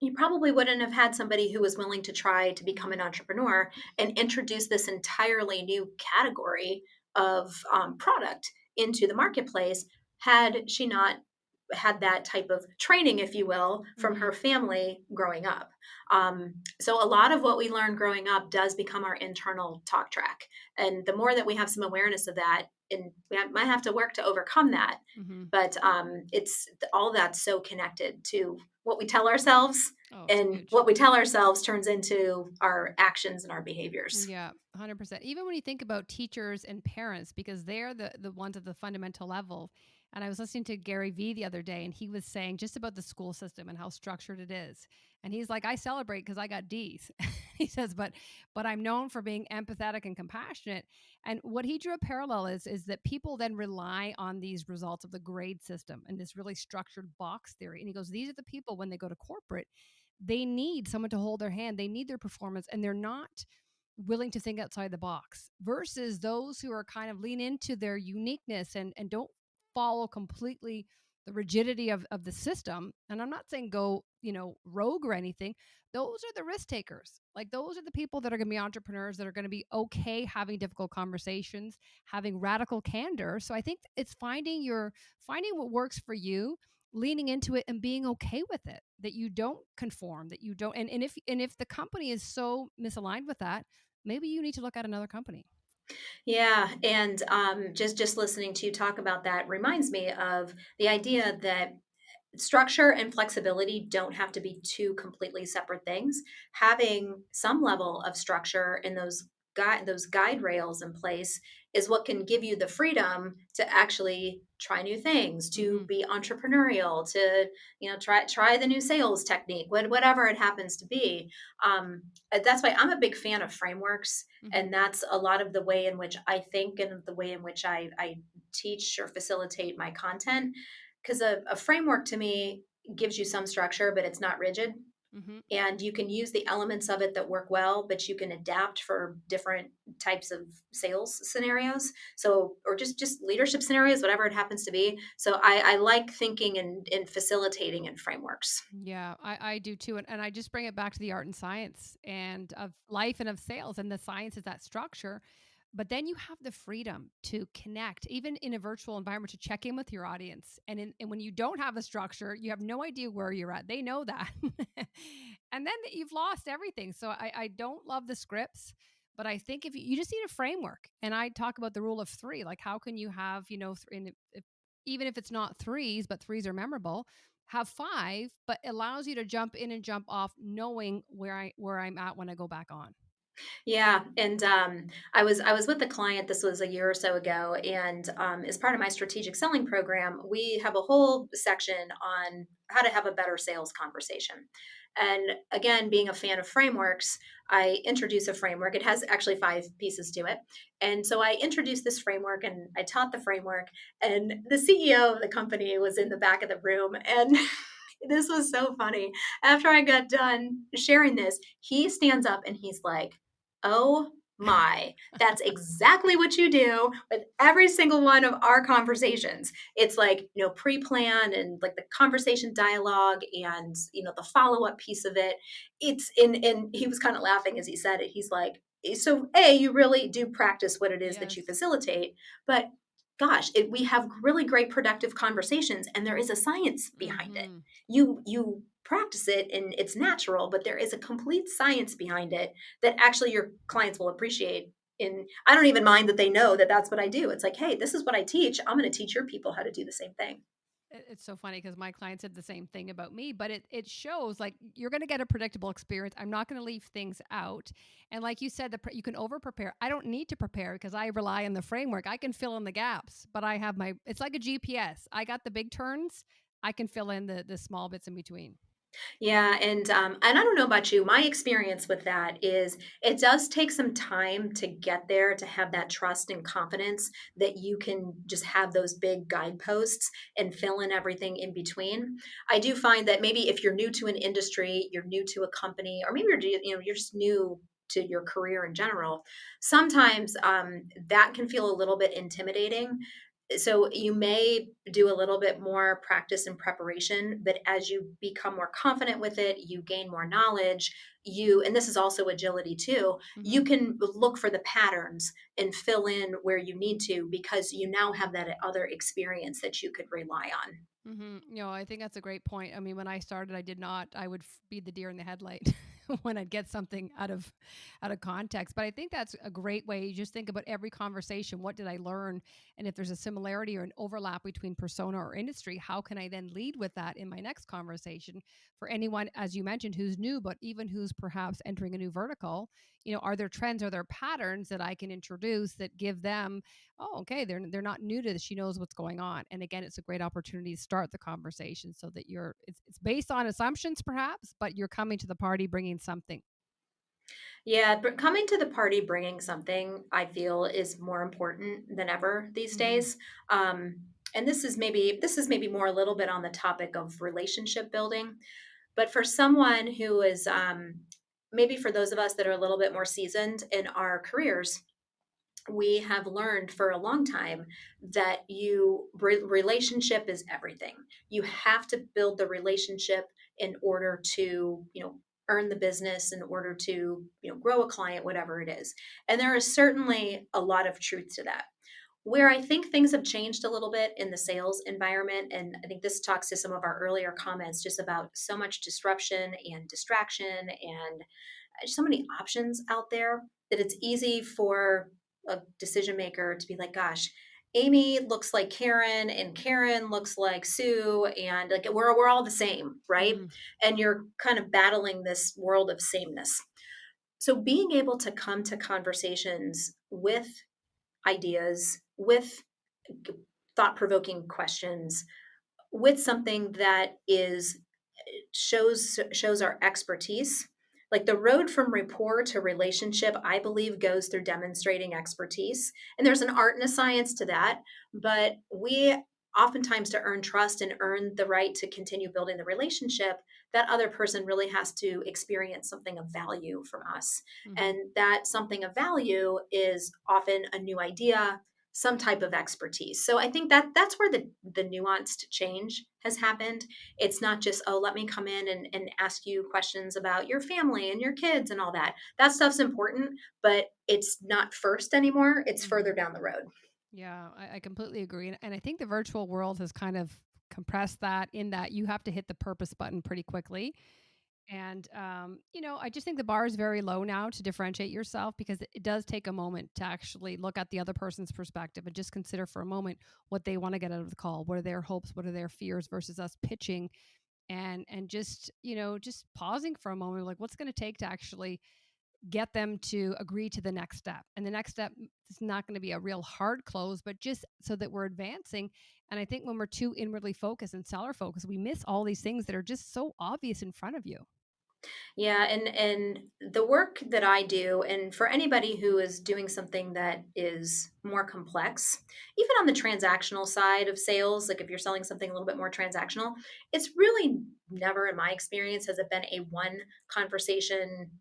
you probably wouldn't have had somebody who was willing to try to become Mm-hmm. an entrepreneur and introduce this entirely new category of product into the marketplace had she not had that type of training, if you will, from Mm-hmm. her family growing up. So a lot of what we learn growing up does become our internal talk track. And the more that we have some awareness of that, and might have to work to overcome that, Mm-hmm. but it's all that's so connected to what we tell ourselves, Oh, it's and huge. what we tell ourselves turns into our actions and our behaviors. Yeah, 100%. Even when you think about teachers and parents, because they're the ones at the fundamental level. And I was listening to Gary Vee the other day, and he was saying just about the school system and how structured it is. And he's like, I celebrate because I got D's. He says, but I'm known for being empathetic and compassionate. And what he drew a parallel is that people then rely on these results of the grade system and this really structured box theory. And he goes, these are the people when they go to corporate, they need someone to hold their hand, they need their performance, and they're not willing to think outside the box versus those who are kind of lean into their uniqueness and don't follow completely the rigidity of the system. And I'm not saying go, rogue or anything. Those are the risk takers. Like those are the people that are going to be entrepreneurs that are going to be okay having difficult conversations, having radical candor. So I think it's finding what works for you, leaning into it and being okay with it, that you don't conform, that you don't, and if the company is so misaligned with that, maybe you need to look at another company. Yeah, and just listening to you talk about that reminds me of the idea that structure and flexibility don't have to be two completely separate things. Having some level of structure in those guide rails in place is what can give you the freedom to actually try new things, to Mhm. be entrepreneurial, to try the new sales technique, whatever it happens to be. That's why I'm a big fan of frameworks, Mhm. and that's a lot of the way in which I think and the way in which I teach or facilitate my content, because a framework to me gives you some structure, but it's not rigid. Mhm. And you can use the elements of it that work well, but you can adapt for different types of sales scenarios. So, or just leadership scenarios, whatever it happens to be. So I like thinking and facilitating in frameworks. Yeah, I do too. And I just bring it back to the art and science and of life and of sales. And the science is that structure. But then you have the freedom to connect, even in a virtual environment, to check in with your audience. And when you don't have a structure, you have no idea where you're at. They know that. And then you've lost everything. So I don't love the scripts, but I think if you just need a framework, and I talk about the rule of three, like how can you have, even if it's not threes, but threes are memorable, have five, but allows you to jump in and jump off knowing where I'm at when I go back on. Yeah, and I was with a client. This was a year or so ago, and as part of my strategic selling program, we have a whole section on how to have a better sales conversation. And again, being a fan of frameworks, I introduce a framework. It has actually five pieces to it, and so I introduced this framework, and I taught the framework. And the CEO of the company was in the back of the room, and this was so funny. After I got done sharing this, he stands up and he's like, "Oh my, that's exactly what you do with every single one of our conversations." It's like, pre-plan and like the conversation dialogue and, the follow-up piece of it. It's in, and he was kind of laughing as he said it. He's like, "So, A, you really do practice what it is that Yes. you facilitate, but gosh, we have really great productive conversations and there is a science behind it. Hmm. You practice it and it's natural, but there is a complete science behind it that actually your clients will appreciate. And I don't even mind that they know that that's what I do. It's like, hey, this is what I teach. I'm going to teach your people how to do the same thing. It's so funny because my client said the same thing about me, but it shows like you're going to get a predictable experience. I'm not going to leave things out. And like you said, you can over prepare. I don't need to prepare because I rely on the framework. I can fill in the gaps, but it's like a GPS. I got the big turns. I can fill in the small bits in between. Yeah, and I don't know about you. My experience with that is it does take some time to get there, to have that trust and confidence that you can just have those big guideposts and fill in everything in between. I do find that maybe if you're new to an industry, you're new to a company, or maybe you're just new to your career in general. Sometimes that can feel a little bit intimidating, so you may do a little bit more practice and preparation, but as you become more confident with it, you gain more knowledge. And this is also agility too, Hmm. you can look for the patterns and fill in where you need to, because you now have that other experience that you could rely on. I think that's a great point. I mean, when I started, I did not. I would be the deer in the headlight when I'd get something out of context. But I think that's a great way. You just think about every conversation. What did I learn? And if there's a similarity or an overlap between persona or industry, how can I then lead with that in my next conversation for anyone, as you mentioned, who's new, but even who's perhaps entering a new vertical? Are there trends, are there patterns that I can introduce that give them, oh, okay, they're not new to this. She knows what's going on. And again, it's a great opportunity to start the conversation so that it's based on assumptions perhaps, but you're coming to the party bringing something. Yeah, but coming to the party bringing something, I feel, is more important than ever these Hmm. days. And this is maybe more a little bit on the topic of relationship building, but for someone who is maybe for those of us that are a little bit more seasoned in our careers, we have learned for a long time that relationship is everything. You have to build the relationship in order to earn the business, in order to grow a client, whatever it is. And there is certainly a lot of truth to that. Where I think things have changed a little bit in the sales environment, and I think this talks to some of our earlier comments just about so much disruption and distraction and so many options out there, that it's easy for a decision maker to be like, gosh, Amy looks like Karen and Karen looks like Sue, and like we're all the same, right? Hmm. And you're kind of battling this world of sameness. So being able to come to conversations with ideas, with thought provoking questions, with something that is shows our expertise. Like the road from rapport to relationship, I believe, goes through demonstrating expertise. And there's an art and a science to that. But we oftentimes, to earn trust and earn the right to continue building the relationship, that other person really has to experience something of value from us. Hmm. And that something of value is often a new idea, some type of expertise. So I think that that's where the nuanced change has happened. It's not just, oh, let me come in and ask you questions about your family and your kids and all that. That stuff's important, but it's not first anymore. It's Hmm. further down the road. Yeah, I completely agree. And I think the virtual world has kind of compressed that in that you have to hit the purpose button pretty quickly. And, I just think the bar is very low now to differentiate yourself because it does take a moment to actually look at the other person's perspective and just consider for a moment what they want to get out of the call. What are their hopes? What are their fears versus us pitching and just pausing for a moment, like what's going to take to actually get them to agree to the next step. And the next step is not going to be a real hard close, but just so that we're advancing. And I think when we're too inwardly focused and seller focused, we miss all these things that are just so obvious in front of you. Yeah, and the work that I do, and for anybody who is doing something that is more complex, even on the transactional side of sales, like if you're selling something a little bit more transactional, it's really never, in my experience, has it been a one conversation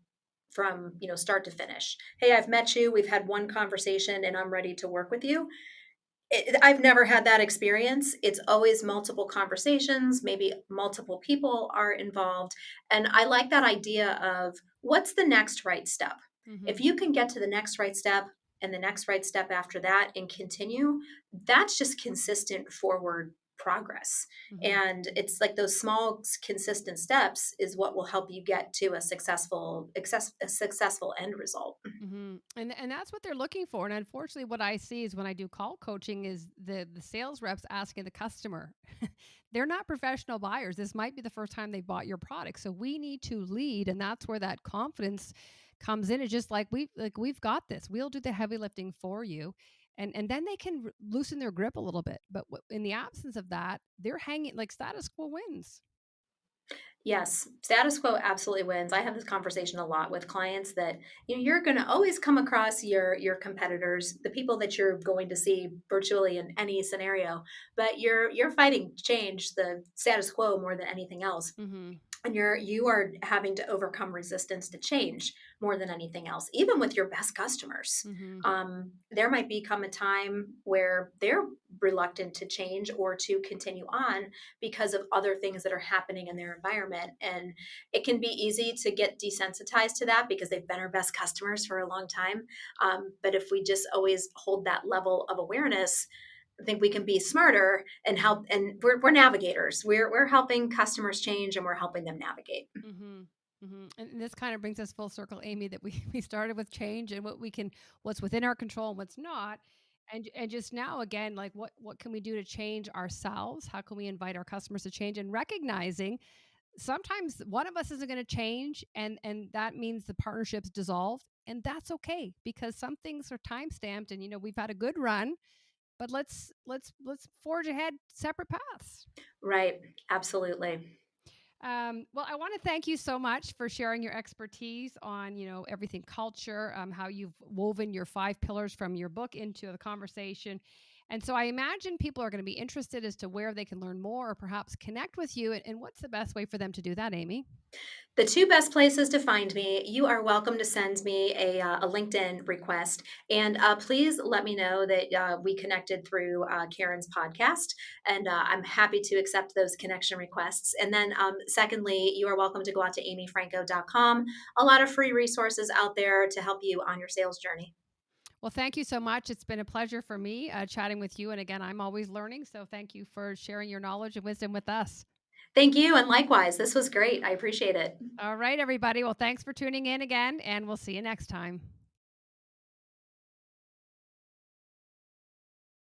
from start to finish. Hey, I've met you, we've had one conversation, and I'm ready to work with you. I've never had that experience. It's always multiple conversations, maybe multiple people are involved. And I like that idea of what's the next right step? Hmm. If you can get to the next right step and the next right step after that and continue, that's just consistent forward progress. Hmm. And it's like those small consistent steps is what will help you get to a successful end result. And that's what they're looking for. And unfortunately, what I see is when I do call coaching is the sales reps asking the customer. They're not professional buyers. This might be the first time they bought your product. So we need to lead, and that's where that confidence comes in. It's just we've got this. We'll do the heavy lifting for you. And then they can loosen their grip a little bit. But in the absence of that, they're hanging like status quo wins. Yes, status quo absolutely wins. I have this conversation a lot with clients that you're going to always come across your competitors, the people that you're going to see virtually in any scenario, but you're fighting change, the status quo more than anything else. Mm-hmm. And you are having to overcome resistance to change more than anything else, even with your best customers. Mm-hmm. There might become a time where they're reluctant to change or to continue on because of other things that are happening in their environment, and it can be easy to get desensitized to that because they've been our best customers for a long time. But if we just always hold that level of awareness, think we can be smarter and help. And we're navigators. We're helping customers change, and we're helping them navigate. Mhm. Mhm. And this kind of brings us full circle, Amy, that we we started with change and what's within our control and what's not. And just now again, like what can we do to change ourselves? How can we invite our customers to change and recognizing sometimes one of us isn't going to change and that means the partnership's dissolved and that's okay because some things are time stamped and we've had a good run, but let's forge ahead separate paths. Right. Absolutely. Well, I want to thank you so much for sharing your expertise on, everything culture, how you've woven your 5 pillars from your book into the conversation. And so I imagine people are going to be interested as to where they can learn more or perhaps connect with you. And what's the best way for them to do that, Amy? The two best places to find me, you are welcome to send me a LinkedIn request. And please let me know that we connected through Karen's podcast. And I'm happy to accept those connection requests. And then, secondly, you are welcome to go out to amyfranko.com. A lot of free resources out there to help you on your sales journey. Well, thank you so much. It's been a pleasure for me chatting with you. And again, I'm always learning. So thank you for sharing your knowledge and wisdom with us. Thank you. And likewise, this was great. I appreciate it. All right, everybody. Well, thanks for tuning in again, and we'll see you next time.